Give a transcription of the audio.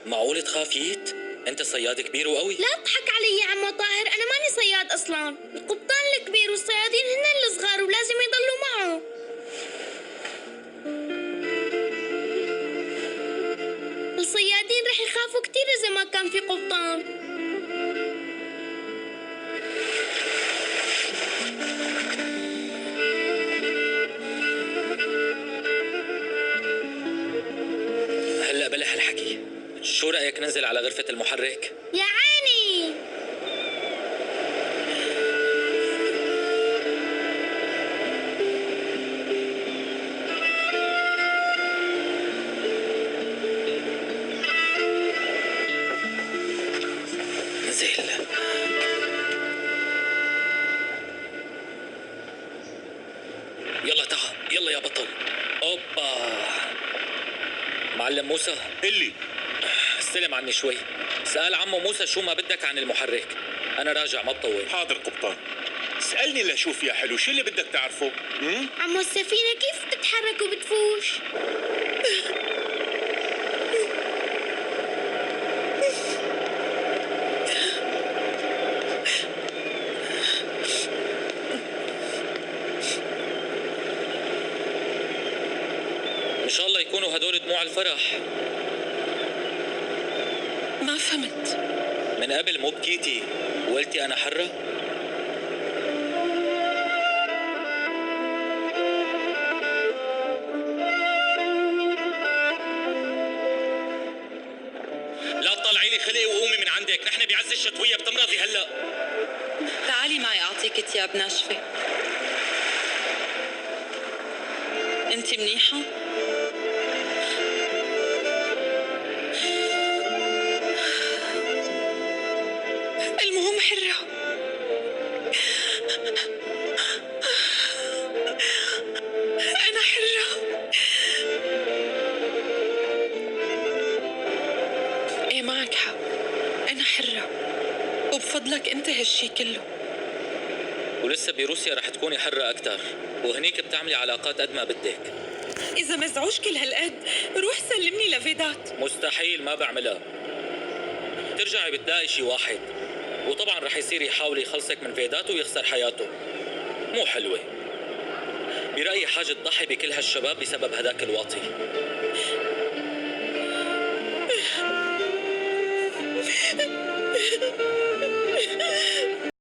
معقول تخافيت؟ انت صياد كبير وقوي. لا تضحك علي يا عمو طاهر، أنا ماني صياد أصلا. القبطان الكبير والصيادين هن الصغار ولازم يضلوا معه. الصيادين رح يخافوا كتير إذا ما كان في قبطان. هلا بلح الحكي، شو رأيك ننزل على غرفة المحرك؟ يا عيني. نزل. يلا تعا، يلا يا بطل. اوبا معلم موسى، اللي استلم عني شوي. سأل عمو موسى شو ما بدك عن المحرك. أنا راجع ما بطول. حاضر قبطان. اسألني لشوف يا حلو، شو اللي بدك تعرفه؟ عمو السفينة كيف بتتحرك وبتفوش؟ إن شاء الله يكونوا هدول دموع الفرح. ما فهمت. من قبل مو بكيتي وقلتي أنا حرة؟ لا تطلعي لي خلقي وقومي من عندك، نحن بعز الشتوية بتمرضي هلا. تعالي معي أعطيك تياب ناشفة. أنت منيحة؟ المهم حرة. أنا حرة. إيه معك حق، أنا حرة وبفضلك أنت هالشي كله. ولسه بروسيا رح تكوني حرة أكتر، وهنيك بتعملي علاقات قد ما بدك. إذا مزعوج كل هالقد روح سلمني لفيدات. مستحيل، ما بعملها. ترجعي بتلاقي شي واحد، وطبعا رح يصير يحاول يخلصك من فيداته ويخسر حياته. مو حلوة. برأيي حاجة تضحي بكل هالشباب بسبب هداك الواطي.